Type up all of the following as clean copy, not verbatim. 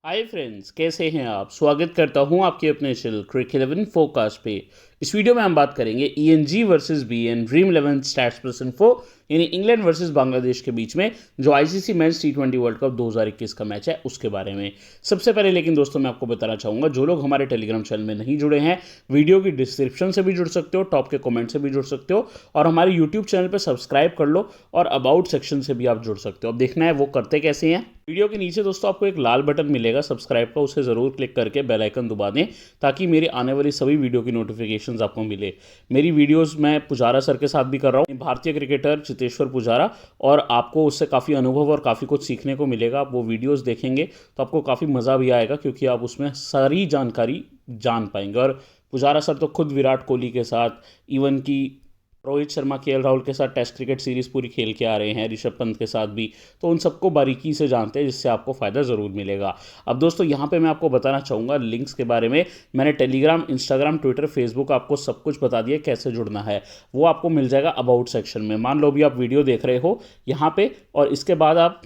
Hi friends, कैसे हैं आप। स्वागत करता हूं आपके अपने चैनल क्रिक 11 फोरकास्ट पे। इस वीडियो में हम बात करेंगे ENG versus BN dream 11 stats person 4 यानी इंग्लैंड वर्सेस बांग्लादेश के बीच में जो आईसीसी मेंस टी20 वर्ल्ड कप 2021 का मैच है उसके बारे में। सबसे पहले लेकिन दोस्तों मैं आपको बताना चाहूँगा, जो लोग हमारे टेलीग्राम चैनल में नहीं जुड़े हैं, वीडियो की डिस्क्रिप्शन से भी जुड़ सकते हो, टॉप के कमेंट से भी जुड़ सकते हो और हमारे यूट्यूब चैनल पर सब्सक्राइब कर लो और अबाउट सेक्शन से भी आप जुड़ सकते हो। अब देखना है वो करते कैसे हैं। वीडियो के नीचे दोस्तों आपको एक लाल बटन मिलेगा सब्सक्राइब का, उसे ज़रूर क्लिक करके बेल आइकन दबा दें ताकि मेरी आने वाली सभी वीडियो की नोटिफिकेशंस आपको मिले। मेरी वीडियोस मैं पुजारा सर के साथ भी कर रहा हूँ, भारतीय क्रिकेटर चितेश्वर पुजारा, और आपको उससे काफ़ी अनुभव और काफ़ी कुछ सीखने को मिलेगा। आप वो वीडियोज़ देखेंगे तो आपको काफ़ी मज़ा भी आएगा क्योंकि आप उसमें सारी जानकारी जान पाएंगे। और पुजारा सर तो खुद विराट कोहली के साथ, इवन की रोहित शर्मा, केएल राहुल के साथ टेस्ट क्रिकेट सीरीज़ पूरी खेल के आ रहे हैं, ऋषभ पंत के साथ भी, तो उन सबको बारीकी से जानते हैं जिससे आपको फ़ायदा ज़रूर मिलेगा। अब दोस्तों यहाँ पे मैं आपको बताना चाहूँगा लिंक्स के बारे में। मैंने टेलीग्राम, इंस्टाग्राम, ट्विटर, फेसबुक आपको सब कुछ बता दिया कैसे जुड़ना है। वो आपको मिल जाएगा अबाउट सेक्शन में। मान लो भी आप वीडियो देख रहे हो यहाँ पर और इसके बाद आप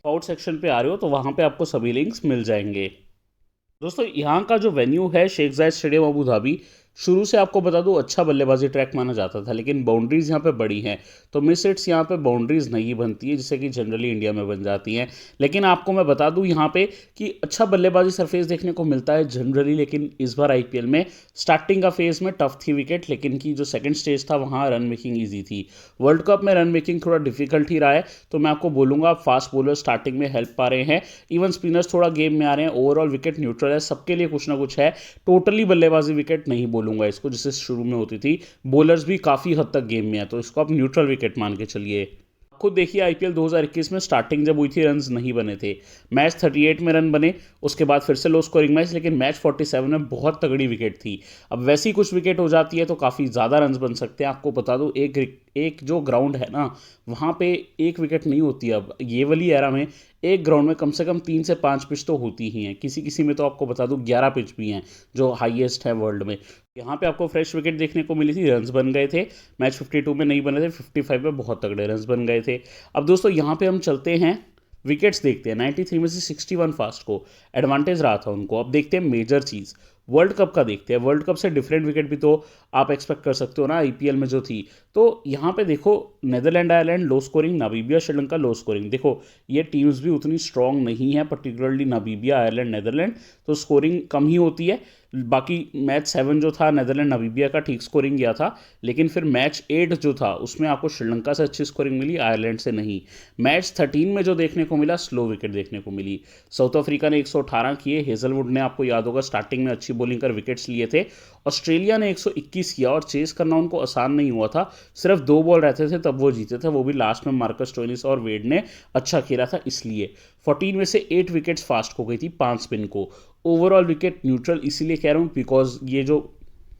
अबाउट सेक्शन पर आ रहे हो तो वहाँ पर आपको सभी लिंक्स मिल जाएंगे। दोस्तों यहाँ का जो वेन्यू है शेख जायद स्टेडियम अबू धाबी, शुरू से आपको बता दूं अच्छा बल्लेबाजी ट्रैक माना जाता था, लेकिन बाउंड्रीज़ यहाँ पे बड़ी हैं तो मिस हिट्स यहाँ पे बाउंड्रीज़ नहीं बनती है जैसे कि जनरली इंडिया में बन जाती हैं। लेकिन आपको मैं बता दूं यहाँ पे कि अच्छा बल्लेबाजी सरफेस देखने को मिलता है जनरली, लेकिन इस बार आईपीएल में स्टार्टिंग का फेज़ में टफ थी विकेट, लेकिन की जो सेकेंड स्टेज था वहाँ रन मेकिंग ईजी थी। वर्ल्ड कप में रन मेकिंग थोड़ा डिफिकल्ट ही रहा है, तो मैं आपको बोलूँगा आप फास्ट बॉलर स्टार्टिंग में हेल्प पा रहे हैं, इवन स्पिनर्स थोड़ा गेम में आ रहे हैं, ओवरऑल विकेट न्यूट्रल है, सबके लिए कुछ ना कुछ है। टोटली बल्लेबाजी विकेट नहीं बोलूँगा इसको जैसे शुरू में होती थी, बॉलर्स भी काफ़ी हद तक गेम में है, तो इसको आप न्यूट्रल विकेट मान के चलिए। खुद देखिए आईपीएल 2021 में स्टार्टिंग जब हुई थी रन्स नहीं बने थे, मैच 38 में रन बने, उसके बाद फिर से लो स्कोरिंग मैच, लेकिन मैच 47 में बहुत तगड़ी विकेट थी। अब वैसी कुछ विकेट हो जाती है तो काफ़ी ज़्यादा रन्स बन सकते हैं। आपको बता दूं एक जो ग्राउंड है ना वहाँ पे एक विकेट नहीं होती। अब ये वाली एरा में एक ग्राउंड में कम से कम 3 से 5 पिच तो होती ही हैं, किसी किसी में तो आपको बता दूं 11 पिच भी हैं जो हाईएस्ट है वर्ल्ड में। यहाँ पे आपको फ्रेश विकेट देखने को मिली थी, रन्स बन गए थे। मैच 52 में नहीं बने थे, 55 में बहुत तगड़े रन्स बन गए थे। अब दोस्तों यहाँ पे हम चलते हैं, विकेट्स देखते हैं। 93 में से 61 फास्ट को एडवांटेज रहा था उनको। अब देखते हैं मेजर चीज़ वर्ल्ड कप का देखते हैं। वर्ल्ड कप से डिफरेंट विकेट भी तो आप एक्सपेक्ट कर सकते हो ना आईपीएल में जो थी। तो यहाँ पे देखो Netherland Ireland low scoring, Namibia Sri Lanka low scoring. देखो ये टीम्स भी उतनी स्ट्रांग नहीं है, पर्टिकुलरली नामीबिया, आयरलैंड, नेदरलैंड, तो स्कोरिंग कम ही होती है। बाकी मैच 7 जो था नेदरलैंड नामीबिया का ठीक स्कोरिंग गया था, लेकिन फिर मैच 8 जो था उसमें आपको श्रीलंका से अच्छी स्कोरिंग मिली, आयरलैंड से नहीं। मैच 13 में जो देखने को मिला स्लो विकेट देखने को मिली। साउथ अफ्रीका ने 118 किए, हेजलवुड ने आपको याद होगा स्टार्टिंग में अच्छी बॉलिंग कर विकेट्स लिए थे। ऑस्ट्रेलिया ने 121 किया और चेस करना उनको आसान नहीं हुआ था, सिर्फ 2 बॉल रहते थे तब वो जीते थे, वो भी लास्ट में मार्कस स्टोइनिस और वेड ने अच्छा खेला था इसलिए। 14 में से 8 विकेट्स फास्ट हो गई थी 5 स्पिन को। ओवरऑल विकेट न्यूट्रल इसीलिए कह रहा हूँ बिकॉज ये जो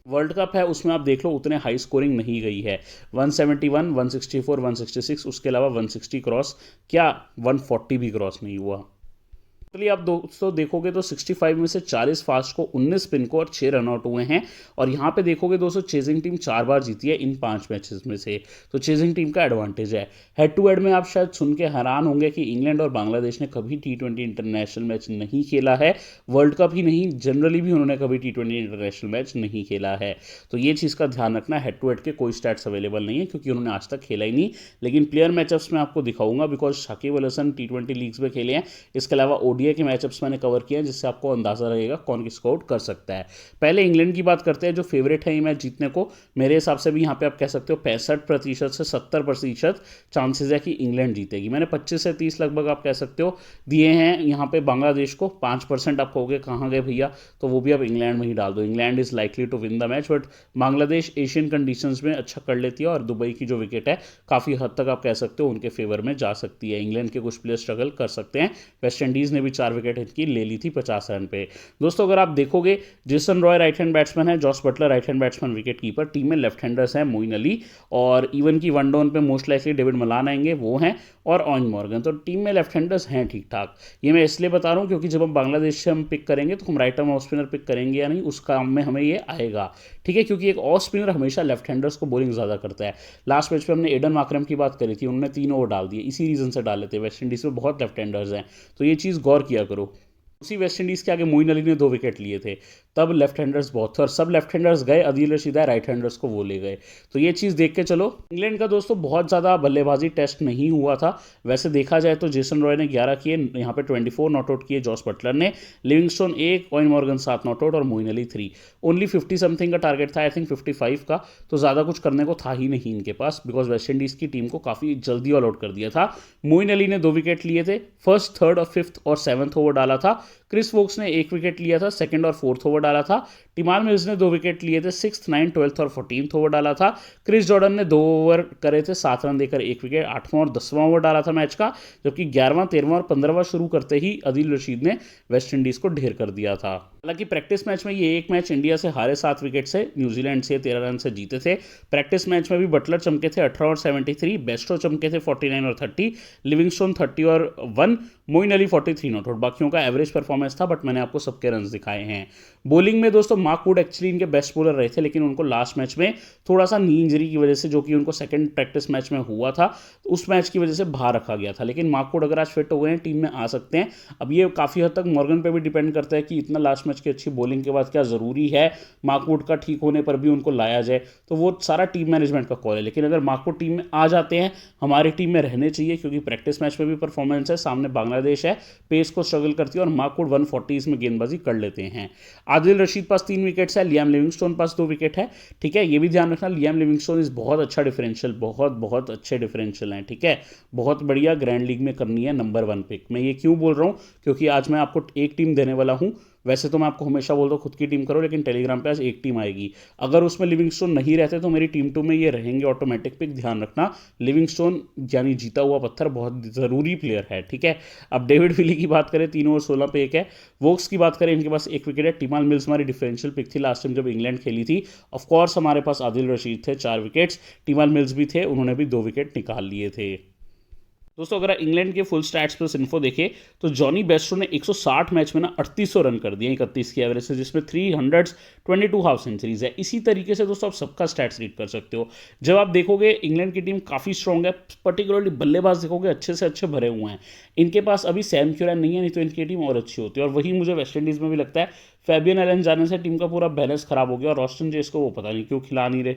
वर्ल्ड कप है उसमें आप देख लो उतने हाई स्कोरिंग नहीं गई है। 171, 164, 166, उसके अलावा 160 क्रॉस, क्या 140 भी क्रॉस नहीं हुआ। चलिए आप दोस्तों देखोगे तो 65 में से 40 फास्ट को, 19 स्पिन को और 6 रनआउट हुए हैं। और यहाँ पे देखोगे दोस्तों चेजिंग टीम 4 बार जीती है इन 5 मैचेस में से, तो चेजिंग टीम का एडवांटेज है। हेड टू हेड में आप शायद सुन के हैरान होंगे कि इंग्लैंड और बांग्लादेश ने कभी टी20 इंटरनेशनल मैच नहीं खेला है। वर्ल्ड कप ही नहीं, जनरली भी उन्होंने कभी टी20 इंटरनेशनल मैच नहीं खेला है, तो ये चीज़ का ध्यान रखना। हेड टू हेड के कोई स्टैट्स अवेलेबल नहीं है क्योंकि उन्होंने आज तक खेला ही नहीं, लेकिन प्लेयर मैचअप्स में आपको दिखाऊंगा बिकॉज शाकिब अल हसन टी20 लीग्स में खेले हैं। इसके अलावा ओडीआई के मैचअप्स मैंने कवर किया है जिससे आपको अंदाजा रहेगा कौन किसको आउट कर सकता है। पहले इंग्लैंड की बात करते हैं जो फेवरेट है ये मैच जीतने को। मेरे हिसाब से भी यहाँ पे आप कह सकते हो 65% से 70% चांसेस है कि इंग्लैंड जीतेगी। मैंने 25 से 30 लगभग आप कह सकते हो दिए हैं यहाँ पे बांग्लादेश को। 5% आप कहोगे कहाँ गए भैया, तो वो भी आप इंग्लैंड में ही डाल दो। England is likely to win the match, but Bangladesh Asian conditions में अच्छा कर लेती है और दुबई की जो विकेट है काफ़ी हद तक आप कह सकते हो उनके फेवर में जा सकती है। इंग्लैंड के कुछ प्लेयर स्ट्रगल कर सकते हैं। वेस्ट इंडीज़ ने भी 4 विकेट इनकी ले ली थी 50 रन पे। दोस्तों अगर आप देखोगे Jason Roy right hand batsman है, Jos Buttler right hand batsman wicket keeper, team में लेफ्ट हैंडर्स हैं मोइन अली और इवन की वन डाउन पे मोस्ट लाइकली डेविड मलान आएंगे, वो हैं, और ऑन मॉर्गन, तो टीम में लेफ्ट हैंडर्स हैं ठीक ठाक। ये मैं इसलिए बता रहा हूँ क्योंकि जब हम बांग्लादेश से हम पिक करेंगे तो हम right arm off spinner pick करेंगे या नहीं उस काम में हमें ये आएगा, ठीक है, क्योंकि एक ऑफ स्पिनर हमेशा लेफ्ट हैंडर्स को बॉलिंग ज़्यादा करता है। लास्ट मैच पे हमने एडन मार्करम की बात करी थी, उन्होंने 3 ओवर डाल दिए, इसी रीज़न से डाले थे। वेस्ट इंडीज़ में बहुत लेफ्ट हैंडर्स हैं, तो ये चीज़ गौर किया करो। उसी वेस्ट इंडीज़ के आगे मोइन अली ने 2 विकेट लिए थे। तब लेफ्ट हैंडर्स बहुत थे और सब लेफ्ट हैंडर्स गए, आदिल रशीद आए, राइट हैंडर्स को वो ले गए। तो ये चीज़ देख के चलो। इंग्लैंड का दोस्तों बहुत ज़्यादा बल्लेबाजी टेस्ट नहीं हुआ था। वैसे देखा जाए तो जेसन रॉय ने 11 किए, यहाँ पे 24 नॉट आउट किए जॉस बटलर ने, Livingstone 1, coin Morgan 7 not out और मोइन अली 3। ओनली 50 समथिंग का टारगेट था, आई थिंक 55 का, तो ज़्यादा कुछ करने को था ही नहीं इनके पास, बिकॉज वेस्ट इंडीज़ की टीम को काफ़ी जल्दी ऑल आउट कर दिया था। मोइन अली ने 2 विकेट लिए थे, फर्स्ट, थर्ड और फिफ्थ और सेवन्थ ओवर डाला था। क्रिस वोक्स ने 1 विकेट लिया था, सेकंड और फोर्थ ओवर डाला था। टिमाल मिल्स ने 2 विकेट लिए थे, 6th, 9th, 12th और 14th ओवर डाला था। क्रिस जॉर्डन ने 2 ओवर करे थे, 7 रन देकर 1 विकेट, 8वां और 10वां ओवर डाला था मैच का, जबकि 11वां, 13वां और 15वां शुरू करते ही आदिल रशीद ने वेस्ट इंडीज़ को ढेर कर दिया था। हालांकि प्रैक्टिस मैच में ये एक मैच इंडिया से हारे 7 विकेट से, न्यूजीलैंड से 13 रन से जीते थे। प्रैक्टिस मैच में भी बटलर चमके थे 18 और 73, बेस्टो चमके थे 49 और 30, लिविंगस्टोन 30 और 1, मोइन अली 43 नॉट आउट। बाकियों का एवरेज परफॉर्मेंस था, बट मैंने आपको सबके रन दिखाए हैं। बॉलिंग में दोस्तों मार्क वुड एक्चुअली इनके बेस्ट बॉलर रहे थे, लेकिन उनको लास्ट मैच में थोड़ा सा नी इंजरी की वजह से, जो कि उनको सेकंड प्रैक्टिस मैच में हुआ था, उस मैच की वजह से बाहर रखा गया था। लेकिन मार्क वुड अगर आज फिट हो गए हैं, टीम में आ सकते हैं। अब ये काफ़ी हद तक मॉर्गन पे भी डिपेंड करता है कि इतना लास्ट मैच की अच्छी बॉलिंग के बाद क्या ज़रूरी है मार्क वुड का ठीक होने पर भी उनको लाया जाए, तो वो सारा टीम मैनेजमेंट का कॉल है। लेकिन अगर मार्क वुड टीम में आ जाते हैं, हमारी टीम में रहने चाहिए, क्योंकि प्रैक्टिस मैच में भी परफॉर्मेंस है, सामने बांग्लादेश है, पेस को स्ट्रगल करती है और मार्क वुड 140 में गेंदबाजी कर लेते हैं। आदिल रशीद पास 3 विकेट्स है, लियाम लिविंगस्टोन पास 2 विकेट है। ठीक है, ये भी ध्यान रखना, लियाम लिविंगस्टोन इस बहुत अच्छा डिफरेंशियल, बहुत बहुत अच्छे डिफरेंशियल हैं। ठीक है, बहुत बढ़िया, ग्रैंड लीग में करनी है नंबर 1 पिक। मैं ये क्यों बोल रहा हूँ, क्योंकि आज मैं आपको एक टीम देने वाला हूँ। वैसे तो मैं आपको हमेशा बोलता हूँ खुद की टीम करो, लेकिन टेलीग्राम पे आज एक टीम आएगी। अगर उसमें लिविंगस्टोन नहीं रहते तो मेरी टीम 2 में ये रहेंगे ऑटोमेटिक पिक, ध्यान रखना। लिविंगस्टोन यानी जीता हुआ पत्थर बहुत ज़रूरी प्लेयर है। ठीक है, अब डेविड विली की बात करें, 3 ओवर 16 पे 1 है। वोक्स की बात करें, इनके पास 1 विकेट है। टिमाल मिल्स हमारी डिफरेंशियल पिक थी लास्ट टाइम जब इंग्लैंड खेली थी। ऑफकोर्स हमारे पास आदिल रशीद थे 4 विकेट्स, टिमाल मिल्स भी थे, उन्होंने भी 2 विकेट निकाल लिए थे। दोस्तों अगर इंग्लैंड के फुल स्टैट्स प्लस इन्फो देखें तो जॉनी बेस्टो ने 160 मैच में ना 3800 रन कर दिए, 31 की एवरेज से, जिसमें 300 22 हाफ सेंचुरीज है। इसी तरीके से दोस्तों आप सबका स्टैट्स रीड कर सकते हो। जब आप देखोगे इंग्लैंड की टीम काफ़ी स्ट्रॉन्ग है, पर्टिकुलरली बल्लेबाज देखोगे अच्छे से अच्छे भरे हुए हैं। इनके पास अभी सैम क्यूरैन नहीं है, नहीं तो इनकी टीम और अच्छी होती है। और वही मुझे वेस्ट इंडीज़ में भी लगता है, फैबियन एलन जाने से टीम का पूरा बैलेंस खराब हो गया और रॉस्टन जेस को वो पता नहीं क्यों खिला नहीं रहे।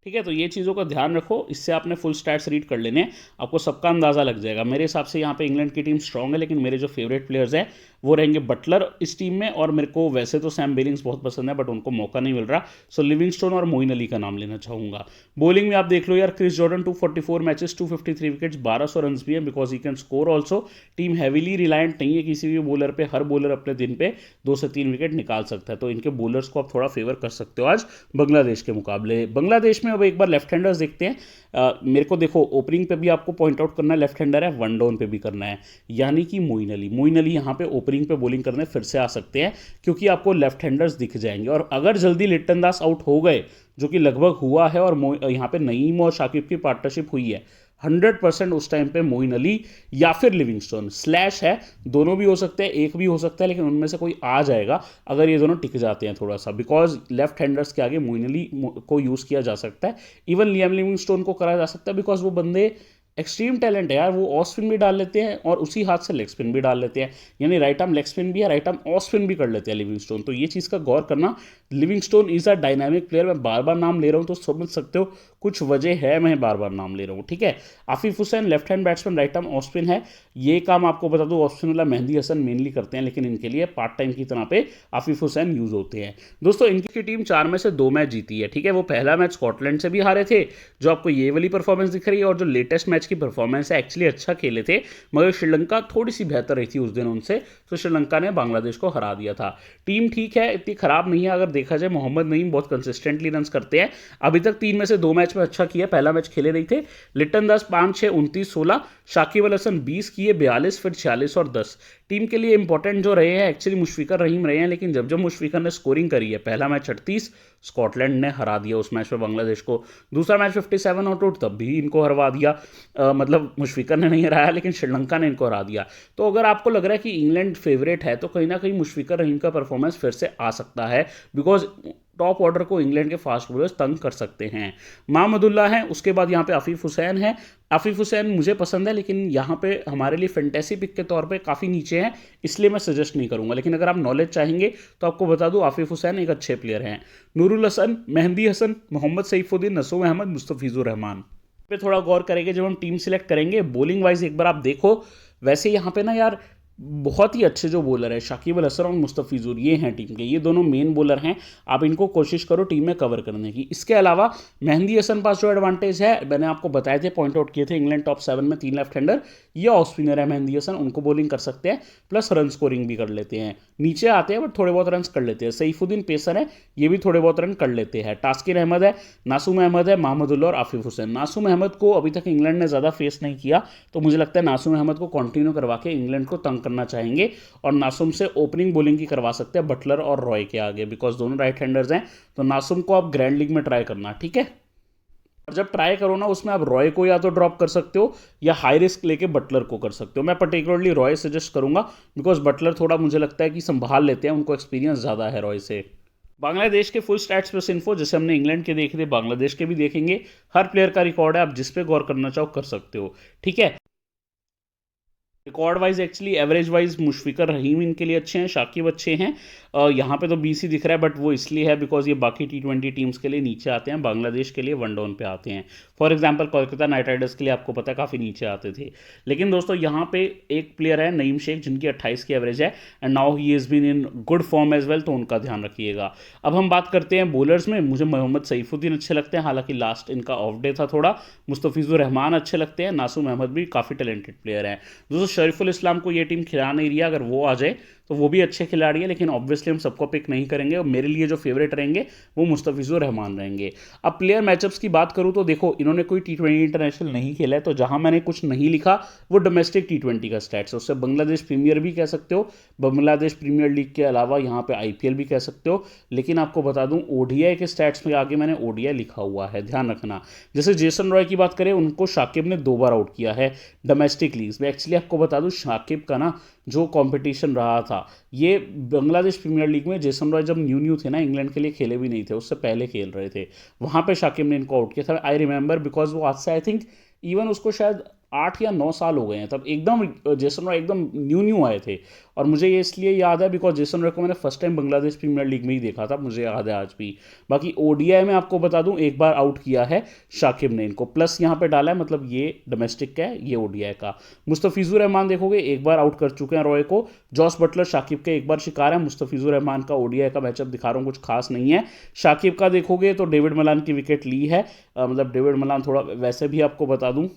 ठीक है, तो ये चीज़ों का ध्यान रखो, इससे आपने फुल स्टैट्स रीड कर लेने, आपको सबका अंदाज़ा लग जाएगा। मेरे हिसाब से यहाँ पे इंग्लैंड की टीम स्ट्रांग है, लेकिन मेरे जो फेवरेट प्लेयर्स हैं वो रहेंगे बटलर इस टीम में, और मेरे को वैसे तो सैम बिलिंग्स बहुत पसंद है, बट उनको मौका नहीं मिल रहा, सो लिविंगस्टोन और मोइन अली का नाम लेना चाहूँगा। बॉलिंग में आप देख लो यार, Chris Jordan 244 matches, 253 wickets, 1200 run भी है, because he can score also. Team heavily reliant नहीं है किसी भी बॉलर पे, हर बॉलर अपने दिन पे 2 से 3 विकेट निकाल सकता है, तो इनके बॉलर्स को आप थोड़ा फेवर कर सकते हो आज बांग्लादेश के मुकाबले। बांग्लादेश में अब एक बार लेफ्ट हैंडर्स देखते हैं। मेरे को देखो ओपनिंग पे भी आपको पॉइंट आउट करना है, लेफ्ट हैंडर है, वन डाउन पे भी करना है, यानी कि मोइन अली यहाँ पे ओपनिंग पे बॉलिंग करने फिर से आ सकते हैं, क्योंकि आपको लेफ्ट हैंडर्स दिख जाएंगे। और अगर जल्दी लिट्टन दास आउट हो गए, जो कि लगभग हुआ है, और यहाँ पे नईम और शाकिब की पार्टनरशिप हुई है, 100% उस टाइम पे मोइन अली या फिर लिविंगस्टोन स्लैश है, दोनों भी हो सकते हैं, एक भी हो सकता है, लेकिन उनमें से कोई आ जाएगा अगर ये दोनों टिक जाते हैं थोड़ा सा, बिकॉज लेफ्ट हैंडर्स के आगे मोइन अली को यूज़ किया जा सकता है। इवन लियाम लिविंगस्टोन को करा जा सकता है, बिकॉज वो बंदे एक्सट्रीम टैलेंट है यार, वो ऑफ स्पिन भी डाल लेते हैं और उसी हाथ से लेग स्पिन भी डाल लेते हैं, यानी राइट आर्म लेग स्पिन भी है, राइट आर्म ऑफ स्पिन भी कर लेते हैं लिविंगस्टोन। तो ये चीज़ का गौर करना, Livingstone is a dynamic player. मैं बार बार नाम ले रहा हूँ तो समझ सकते हो कुछ वजह है मैं बार बार नाम ले रहा हूँ। ठीक है, Afif Hussain left hand batsman, right arm off spin है। ये काम आपको बता दूँ ऑफ स्पिन वाला मेहंदी हसन मेनली करते हैं, लेकिन इनके लिए पार्ट टाइम की तरह पे आफिफ हुसैन यूज़ होते हैं। दोस्तों इनकी टीम 4 में से 2 मैच जीती है। ठीक है, वो पहला मैच स्कॉटलैंड से भी हारे थे, जो आपको ये वाली परफॉर्मेंस दिख रही है, और जो लेटेस्ट मैच की परफॉर्मेंस है एक्चुअली अच्छा खेले थे, मगर श्रीलंका थोड़ी सी बेहतर रही थी उस दिन उनसे, तो श्रीलंका ने बांग्लादेश को हरा दिया था। टीम ठीक है, इतनी खराब नहीं है अगर देखा जाए। मोहम्मद नईम बहुत कंसिस्टेंटली रन करते हैं, अभी तक 3 में से 2 मैच में अच्छा किया। पहला मैच खेले नहीं थे, लिट्टन दास 5, 6, 29, 16, शाकिब अल हसन 20 किए, 42, फिर 46 और 10। टीम के लिए इंपॉर्टेंट जो रहे हैं एक्चुअली मुशफिकर रहीम रहे हैं, लेकिन जब जब मुशफिकर ने स्कोरिंग करी है, पहला मैच 38, स्कॉटलैंड ने हरा दिया उस मैच में बांग्लादेश को। दूसरा मैच 57 नॉट आउट, तब भी इनको हरवा दिया, मतलब मुशफिकर ने नहीं हराया, लेकिन श्रीलंका ने इनको हरा दिया। तो अगर आपको लग रहा है कि इंग्लैंड फेवरेट है, तो कहीं ना कहीं मुशफिकर रहीम का परफॉर्मेंस फिर से आ सकता है, बिकॉज टॉप ऑर्डर को इंग्लैंड के फास्ट बॉलर्स तंग कर सकते हैं। महमदुल्लाह हैं, उसके बाद यहाँ पे आफिफ हुसैन है। आफिफ हुसैन मुझे पसंद है, लेकिन यहाँ पे हमारे लिए फैंटेसी पिक के तौर पे काफ़ी नीचे हैं, इसलिए मैं सजेस्ट नहीं करूँगा। लेकिन अगर आप नॉलेज चाहेंगे तो आपको बता दूँ, आफिफ हुसैन एक अच्छे प्लेयर हैं। नूरुल हसन, मेहंदी हसन, मोहम्मद सईफुद्दीन, नसूम अहमद, मुस्तफिजुर रहमान पे थोड़ा गौर करेंगे जब हम टीम सिलेक्ट करेंगे। बॉलिंग वाइज एक बार आप देखो, वैसे यहाँ पे ना यार बहुत ही अच्छे जो बॉलर है शाकिब अल हसन और मुस्तफिजुर, ये हैं टीम के, ये दोनों मेन बॉलर हैं। आप इनको कोशिश करो टीम में कवर करने की। इसके अलावा मेहंदी हसन पास जो एडवांटेज है मैंने आपको बताए थे, पॉइंट आउट किए थे, इंग्लैंड टॉप 7 में 3 लेफ्ट हैंडर, ये ऑफ स्पिनर है मेहंदी हसन, उनको बॉलिंग कर सकते हैं, प्लस रन स्कोरिंग भी कर लेते हैं। नीचे आते हैं बट थोड़े बहुत रन कर लेते हैं। सईफुद्दीन पेसर है, ये भी थोड़े बहुत रन कर लेते हैं। तास्किन अहमद है, नासूम अहमद है, महमदुल्लाह और आफिफ हुसैन। नासूम अहमद को अभी तक इंग्लैंड ने ज़्यादा फेस नहीं किया, तो मुझे लगता है नासूम अहमद को कंटिन्यू करवा के इंग्लैंड को तंग करना चाहेंगे, और नासूम से ओपनिंग बॉलिंग की करवा सकते हैं बटलर और रॉय के आगे, बिकॉज दोनों राइट हैंडर्स हैं। तो नासूम को आप ग्रैंड लीग में ट्राई करना, ठीक है। और जब ट्राई करो ना, उसमें आप रॉय को या तो ड्रॉप कर सकते हो या हाई रिस्क लेके बटलर को कर सकते हो। मैं पर्टिकुलरली रॉय सजेस्ट करूंगा, बिकॉज बटलर थोड़ा मुझे लगता है कि संभाल लेते हैं, उनको एक्सपीरियंस ज़्यादा है रॉय से। बांग्लादेश के फुल स्टैट्स प्लस इन्फो, जैसे हमने इंग्लैंड के देखे थे, बांग्लादेश के भी देखेंगे। हर प्लेयर का रिकॉर्ड है, आप जिस पे गौर करना चाहो कर सकते हो, ठीक है। Record wise actually average wise Mushfiqur Rahim इनके लिए अच्छे हैं, शाकिब अच्छे हैं। यहाँ पे तो BC दिख रहा है, बट वो इसलिए है बिकॉज ये बाकी T20 टीम्स के लिए नीचे आते हैं, बांग्लादेश के लिए वन डाउन पे आते हैं। For example Kolkata night Riders के लिए आपको पता है काफ़ी नीचे आते थे। लेकिन दोस्तों यहाँ पे एक प्लेयर है नईम शेख, जिनकी 28 की एवरेज है, and now he is been in good form as well, तो उनका ध्यान रखिएगा। अब हम बात करते हैं बॉलर्स में। मुझे मोहम्मद सईफुद्दीन अच्छे लगते हैं, हालांकि लास्ट इनका ऑफ डे था थोड़ा। मुस्तफिजुर रहमान अच्छे लगते हैं, नासूम अहमद भी काफ़ी टैलेंटेड प्लेयर हैं। दोस्तों शरीफुल इस्लाम को ये टीम खिला नहीं रही है, अगर वो आ जाए तो वो भी अच्छे खिलाड़ी है, लेकिन ऑब्वियसली हम सबको पिक नहीं करेंगे, और मेरे लिए जो फेवरेट रहेंगे वो मुस्तफिजुर रहमान रहेंगे। अब प्लेयर मैचअप्स की बात करूं तो देखो, इन्होंने कोई T20 इंटरनेशनल नहीं खेला है, तो जहां मैंने कुछ नहीं लिखा वो डोमेस्टिक T20 का स्टैट्स है। उससे बांग्लादेश प्रीमियर भी कह सकते हो, बांग्लादेश प्रीमियर लीग के अलावा यहाँ पे IPL भी कह सकते हो। लेकिन आपको बता दूं ODI के स्टैट्स में आगे मैंने ODI लिखा हुआ है, ध्यान रखना। जैसे जेसन रॉय की बात करें, उनको शाकिब ने 2 बार आउट किया है डोमेस्टिक लीग्स में। एक्चुअली आपको बता दूं, शाकिब का ना जो कंपटीशन रहा था, ये बांग्लादेश प्रीमियर लीग में जेसन रॉय जब न्यू थे ना, इंग्लैंड के लिए खेले भी नहीं थे, उससे पहले खेल रहे थे, वहाँ पे शाकिब ने इनको आउट किया था। आई रिमेंबर, बिकॉज वो आज से आई थिंक इवन उसको शायद 8 या 9 साल हो गए हैं, तब एकदम जेसन रॉय एकदम न्यू आए थे। और मुझे ये इसलिए याद है बिकॉज जेसन रॉय को मैंने first time Bangladesh premier league में ही देखा था, मुझे याद है आज भी। बाकी ODI में आपको बता दूं, एक बार आउट किया है शाकिब ने इनको, प्लस यहाँ पे डाला है, मतलब ये डोमेस्टिक का है, ये ODI का। मुस्तफिजुर रहमान देखोगे, एक बार आउट कर चुके हैं रॉय को। जॉस बटलर शाकिब के एक बार शिकार है। मुस्तफिजुर रहमान का ODI का मैचअप दिखा रहा हूँ, कुछ खास नहीं है। शाकिब का देखोगे तो डेविड मलान की विकेट ली है, मतलब डेविड मलान थोड़ा, वैसे भी आपको बता दूं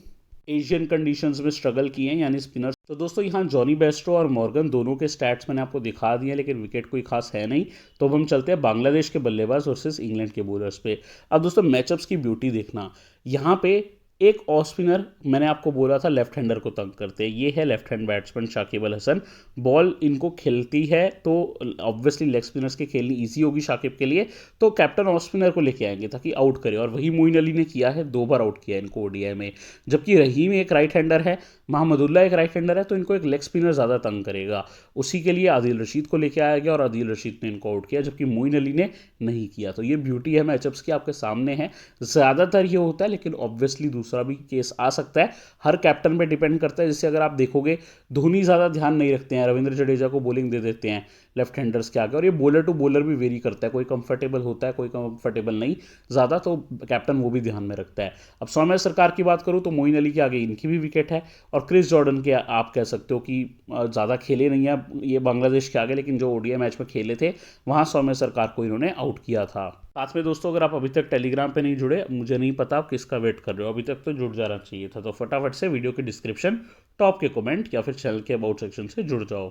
एशियन कंडीशंस में स्ट्रगल किए हैं, यानी स्पिनर्स। तो दोस्तों यहाँ जॉनी बेस्टो और मॉर्गन दोनों के स्टैट्स मैंने आपको दिखा दिए, लेकिन विकेट कोई खास है नहीं। तो अब हम चलते हैं बांग्लादेश के बल्लेबाज वर्सेस इंग्लैंड के बॉलर्स पे। अब दोस्तों मैचअप्स की ब्यूटी देखना, यहाँ पे एक ऑफ स्पिनर मैंने आपको बोला था लेफ्ट हैंडर को तंग करते हैं, ये है left hand batsman Shakib Al Hasan. Ball इनको खेलती है तो ऑब्वियसली लेग स्पिनर्स के खेलनी ईजी होगी शाकिब के लिए, तो कैप्टन ऑफ स्पिनर को लेके आएंगे ताकि आउट करे, और वही मोइन अली ने किया है, 2 बार आउट किया इनको ODI में। जबकि रहीम एक राइट हैंडर है, महमदुल्लाह एक राइट हैंडर है, तो इनको एक लेग स्पिनर ज़्यादा तंग करेगा। उसी के लिए आदिल रशीद को लेके आया गया और आदिल रशीद ने इनको आउट किया, जबकि मोइन अली ने नहीं किया। तो ये ब्यूटी है मैचअप्स की, आपके सामने है। ज़्यादातर ये होता है, लेकिन ऑब्वियसली दूसरा भी केस आ सकता है, हर कैप्टन पे डिपेंड करता है। जैसे अगर आप देखोगे धोनी ज़्यादा ध्यान नहीं रखते हैं, रविंद्र जडेजा को बॉलिंग दे देते हैं लेफ्ट हैंडर्स के आगे, और ये बॉलर टू बॉलर भी वेरी करता है, कोई कंफर्टेबल होता है, कोई कंफर्टेबल नहीं ज़्यादा, तो कैप्टन वो भी ध्यान में रखता है। अब सौम्य सरकार की बात करूँ तो मोइन अली के आगे इनकी भी विकेट है, और क्रिस जॉर्डन के आप कह सकते हो कि ज़्यादा खेले नहीं है ये बांग्लादेश के आगे, लेकिन जो ODI मैच में खेले थे वहाँ सौम्य सरकार को इन्होंने आउट किया था। साथ में दोस्तों, अगर आप अभी तक टेलीग्राम पे नहीं जुड़े, मुझे नहीं पता आप किसका वेट कर रहे हो, अभी तक तो जुड़ जाना चाहिए था। तो फटाफट से वीडियो के डिस्क्रिप्शन, टॉप के कमेंट या फिर चैनल के अबाउट सेक्शन से जुड़ जाओ।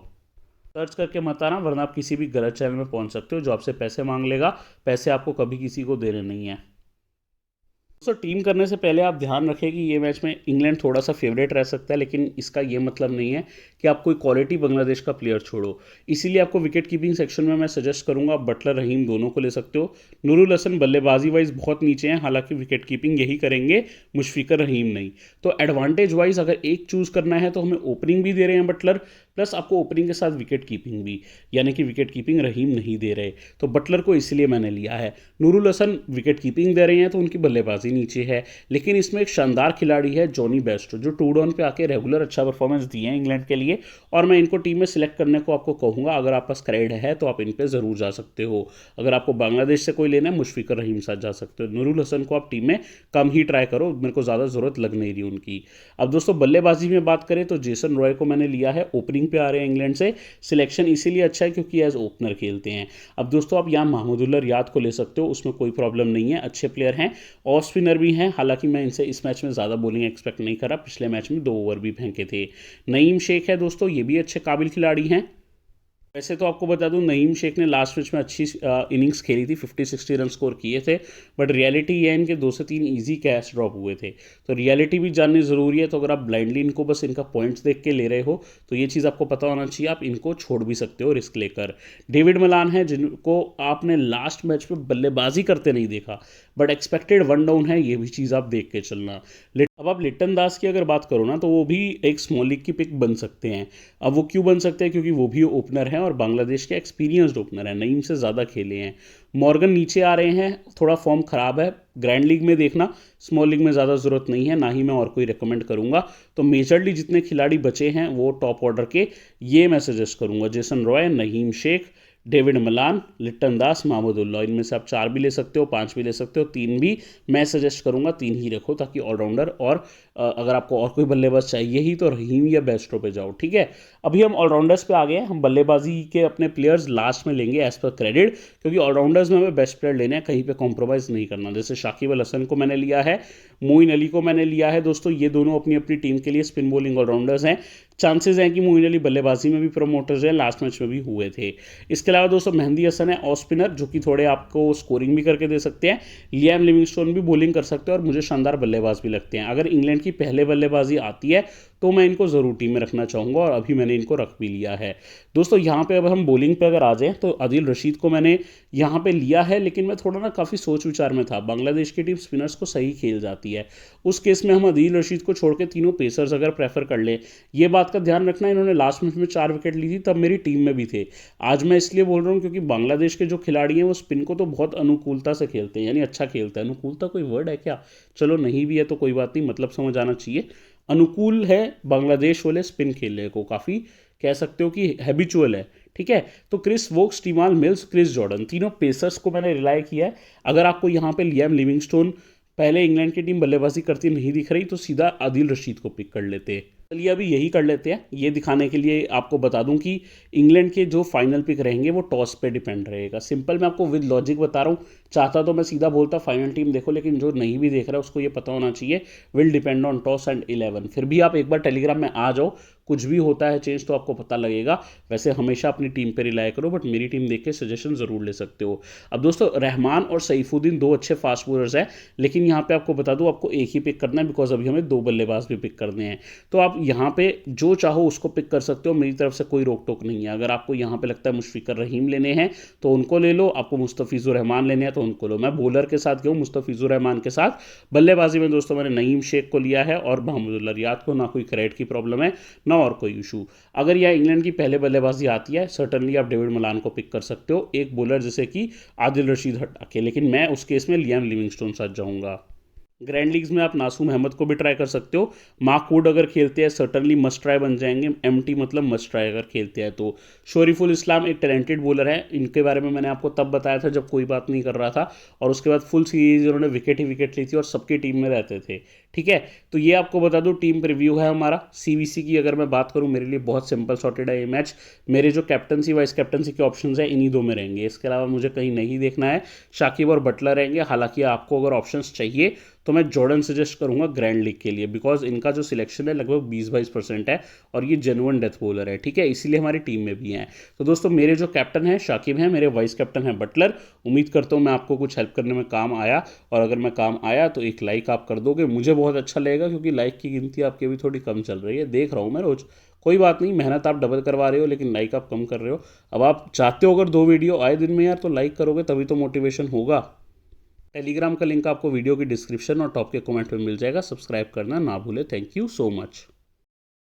सर्च करके मत आना, वरना आप किसी भी गलत चैनल में पहुंच सकते हो जो आपसे पैसे मांग लेगा। पैसे आपको कभी किसी को देने नहीं है। सो टीम करने से पहले आप ध्यान रखें कि ये मैच में इंग्लैंड थोड़ा सा फेवरेट रह सकता है, लेकिन इसका ये मतलब नहीं है कि आप कोई क्वालिटी बांग्लादेश का प्लेयर छोड़ो। इसीलिए आपको विकेट कीपिंग सेक्शन में मैं सजेस्ट करूंगा आप बटलर रहीम दोनों को ले सकते हो। नूरुल हसन बल्लेबाजी वाइज बहुत नीचे हैं, हालांकि विकेट कीपिंग यही करेंगे, मुशफिकर रहीम नहीं। तो एडवांटेज वाइज अगर एक चूज करना है तो हमें ओपनिंग भी दे रहे हैं बटलर, प्लस आपको ओपनिंग के साथ विकेट कीपिंग भी, यानी कि विकेट कीपिंग रहीम नहीं दे रहे, तो बटलर को इसलिए मैंने लिया है। नूरुल हसन विकेट कीपिंग दे रहे हैं तो उनकी बल्लेबाजी नीचे है, लेकिन इसमें एक शानदार खिलाड़ी है जॉनी बेस्टो, जो टू डाउन पे आके रेगुलर अच्छा परफॉर्मेंस दिए हैं इंग्लैंड के लिए, और मैं इनको टीम में सिलेक्ट करने को आपको कहूँगा। अगर आप पास क्रेड है तो आप इन पे ज़रूर जा सकते हो। अगर आपको बांग्लादेश से कोई लेना है, मुशफिकर रहीम साथ जा सकते हो। नूरुल हसन को आप टीम में कम ही ट्राई करो, मेरे को ज़्यादा ज़रूरत लग नहीं रही उनकी। अब दोस्तों बल्लेबाजी में बात करें तो जेसन रॉय को मैंने लिया है, ओपनिंग पे आ रहे हैं इंग्लैंड से। सिलेक्शन इसीलिए अच्छा है क्योंकि एज ओपनर खेलते हैं। अब दोस्तों आप यहाँ महमूदुल्लाह रियाद को ले सकते हो, उसमें कोई प्रॉब्लम नहीं है, अच्छे प्लेयर हैं, ऑफ स्पिनर भी हैं। हालांकि मैं इनसे इस मैच में ज़्यादा बॉलिंग एक्सपेक्ट नहीं करा, पिछले मैच में 2 ओवर भी फेंके थे। नईम शेख है दोस्तों, ये भी अच्छे काबिल खिलाड़ी हैं। वैसे तो आपको बता दूं नईम शेख ने लास्ट मैच में अच्छी इनिंग्स खेली थी, 50-60 रन स्कोर किए थे, बट रियलिटी ये है इनके 2 से 3 इजी कैच ड्रॉप हुए थे। तो रियलिटी भी जाननी ज़रूरी है। तो अगर आप ब्लाइंडली इनको बस इनका पॉइंट्स देख के ले रहे हो तो ये चीज़ आपको पता होना चाहिए, आप इनको छोड़ भी सकते हो रिस्क लेकर। डेविड मलान है जिनको आपने लास्ट मैच में बल्लेबाजी करते नहीं देखा, बट एक्सपेक्टेड 1 डाउन है, ये भी चीज़ आप देख के चलना। अब आप लिट्टन दास की अगर बात करो ना तो वो भी एक स्मॉल लीग की पिक बन सकते हैं। अब वो क्यों बन सकते हैं, क्योंकि वो भी ओपनर हैं और बांग्लादेश के एक्सपीरियंस्ड ओपनर हैं, नईम से ज़्यादा खेले हैं। मॉर्गन नीचे आ रहे हैं, थोड़ा फॉर्म ख़राब है, ग्रैंड लीग में देखना, स्मॉल लीग में ज़्यादा ज़रूरत नहीं है, ना ही मैं और कोई रिकमेंड करूंगा। तो मेजरली जितने खिलाड़ी बचे हैं वो टॉप ऑर्डर के, ये मैं सजेस्ट करूंगा, Jason Roy, Naim Sheikh, David Malan, Liton Das, Mahmudullah. इनमें से आप 4 भी ले सकते हो, 5 भी ले सकते हो, 3 भी मैं सजेस्ट करूंगा 3 ही रखो, ताकि ऑलराउंडर और अगर आपको और कोई बल्लेबाज चाहिए ही तो रहीम या बेस्टो पे जाओ, ठीक है। अभी हम ऑलराउंडर्स पे आ गए हैं, हम बल्लेबाजी के अपने प्लेयर्स लास्ट में लेंगे एज पर क्रेडिट, क्योंकि ऑलराउंडर्स में हमें बेस्ट प्लेयर लेने हैं, कहीं पे कॉम्प्रोमाइज़ नहीं करना। जैसे शाकिब अल हसन को मैंने लिया है, मोइन अली को मैंने लिया है दोस्तों, ये दोनों अपनी अपनी टीम के लिए स्पिन बॉलिंग ऑलराउंडर्स हैं। चांसेस हैं कि मोइन अली बल्लेबाजी में भी प्रमोटर्स हैं, लास्ट मैच में भी हुए थे। इसके अलावा दोस्तों मेहंदी हसन है ऑफ स्पिनर, जो कि थोड़े आपको स्कोरिंग भी करके दे सकते हैं। लियाम लिविंगस्टोन भी बॉलिंग कर सकते हैं और मुझे शानदार बल्लेबाज भी लगते हैं। अगर इंग्लैंड की पहले बल्लेबाजी आती है तो मैं इनको ज़रूर टीम में रखना चाहूँगा, और अभी मैंने इनको रख भी लिया है दोस्तों। यहाँ पे अब हम बॉलिंग पे अगर आ जाएँ तो आदिल रशीद को मैंने यहाँ पे लिया है, लेकिन मैं थोड़ा ना काफ़ी सोच विचार में था। बांग्लादेश की टीम स्पिनर्स को सही खेल जाती है, उस केस में हम आदिल रशीद को छोड़ के तीनों पेसर्स अगर प्रेफर कर लें। ये बात का ध्यान रखना, इन्होंने लास्ट मैच में 4 विकेट ली थी, तब मेरी टीम में भी थे। आज मैं इसलिए बोल रहा हूँ क्योंकि बांग्लादेश के जो खिलाड़ी हैं वो स्पिन को तो बहुत अनुकूलता से खेलते हैं, यानी अच्छा खेलते हैं। अनुकूलता कोई वर्ड है क्या, चलो नहीं भी है तो कोई बात नहीं, मतलब समझ आना चाहिए। अनुकूल है बांग्लादेश वाले स्पिन खेलने को, काफ़ी कह सकते हो कि हैबिचुअल है, ठीक है। तो Chris Woakes, Tymal Mills, Chris Jordan, तीनों पेसर्स को मैंने रिलाई किया है। अगर आपको यहाँ पे लियाम लिविंगस्टोन, पहले इंग्लैंड की टीम बल्लेबाजी करती नहीं दिख रही, तो सीधा आदिल रशीद को पिक कर लेते। चलिए अभी यही कर लेते हैं। ये दिखाने के लिए आपको बता दूं कि इंग्लैंड के जो फाइनल पिक रहेंगे वो टॉस पे डिपेंड रहेगा। सिंपल मैं आपको विद लॉजिक बता रहा हूँ, चाहता तो मैं सीधा बोलता फाइनल टीम देखो, लेकिन जो नहीं भी देख रहा है उसको ये पता होना चाहिए will depend on toss and 11। फिर भी आप एक बार टेलीग्राम में आ जाओ, कुछ भी होता है चेंज तो आपको पता लगेगा। वैसे हमेशा अपनी टीम पे रिलाय करो, बट मेरी टीम देख के सजेशन ज़रूर ले सकते हो। अब दोस्तों रहमान और सईफुद्दीन 2 अच्छे फास्ट बॉलर्स हैं, लेकिन यहाँ पे आपको बता दूँ आपको एक ही पिक करना है, बिकॉज अभी हमें 2 बल्लेबाज भी पिक करने हैं। तो आप यहाँ पे जो चाहो उसको पिक कर सकते हो, मेरी तरफ से कोई रोक टोक नहीं है। अगर आपको यहाँ पे लगता है मुशफिकर रहीम लेने हैं तो उनको ले लो, आपको मुस्तफिजुर रहमान लेने हैं तो उनको लो। मैं बॉलर के साथ गया हूँ मुस्तफिजुर रहमान के साथ। बल्लेबाजी में दोस्तों मैंने नईम शेख को लिया है और महमूदुल्लाह रियाद को, ना कोई क्रेडिट की प्रॉब्लम है ना और कोई इशू। अगर यह इंग्लैंड की पहले बल्लेबाजी आती है, सर्टनली आप डेविड मलान को पिक कर सकते हो, एक बॉलर जैसे कि आदिल रशीद हटा के, लेकिन मैं उस केस में लियाम लिविंगस्टोन साथ जाऊँगा। ग्रैंड लीग्स में आप नासूम अहमद को भी ट्राई कर सकते हो। मार्क वुड अगर खेलते हैं सर्टनली मस्ट ट्राई बन जाएंगे, एमटी मतलब मस्ट ट्राई अगर खेलते हैं तो। शरीफुल इस्लाम एक टैलेंटेड बॉलर है, इनके बारे में मैंने आपको तब बताया था जब कोई बात नहीं कर रहा था, और उसके बाद फुल सीरीज उन्होंने विकेट ही विकेट ली थी और सबकी टीम में रहते थे, ठीक है। तो ये आपको बता दूं टीम प्रीव्यू है हमारा। सीवीसी की अगर मैं बात करूं, मेरे लिए बहुत सिंपल सॉर्टेड है ये मैच। मेरे जो कैप्टनसी वाइस कैप्टनसी के ऑप्शन है इन्हीं 2 में रहेंगे, इसके अलावा मुझे कहीं नहीं देखना है। शाकिब और बटलर रहेंगे, हालांकि आपको अगर ऑप्शंस चाहिए तो मैं जॉर्डन सजेस्ट करूँगा ग्रैंड लीग के लिए, बिकॉज इनका जो सिलेक्शन है लगभग 20-22% है और ये जेन्युइन डेथ बॉलर है, ठीक है, इसीलिए हमारी टीम में भी हैं। तो दोस्तों मेरे जो कैप्टन हैं शाकिब हैं, मेरे वाइस कैप्टन हैं बटलर। उम्मीद करता हूँ मैं आपको कुछ हेल्प करने में काम आया, और अगर मैं काम आया तो एक लाइक आप कर दोगे, मुझे बहुत अच्छा लगेगा, क्योंकि लाइक की गिनती आपकी अभी थोड़ी कम चल रही है, देख रहा हूँ मैं रोज़। कोई बात नहीं, मेहनत आप डबल करवा रहे हो लेकिन लाइक आप कम कर रहे हो। अब आप चाहते हो अगर 2 वीडियो आए दिन में यार, तो लाइक करोगे तभी तो मोटिवेशन होगा। टेलीग्राम का लिंक आपको वीडियो की डिस्क्रिप्शन और टॉप के कमेंट में मिल जाएगा, सब्सक्राइब करना ना भूले। Thank you so much.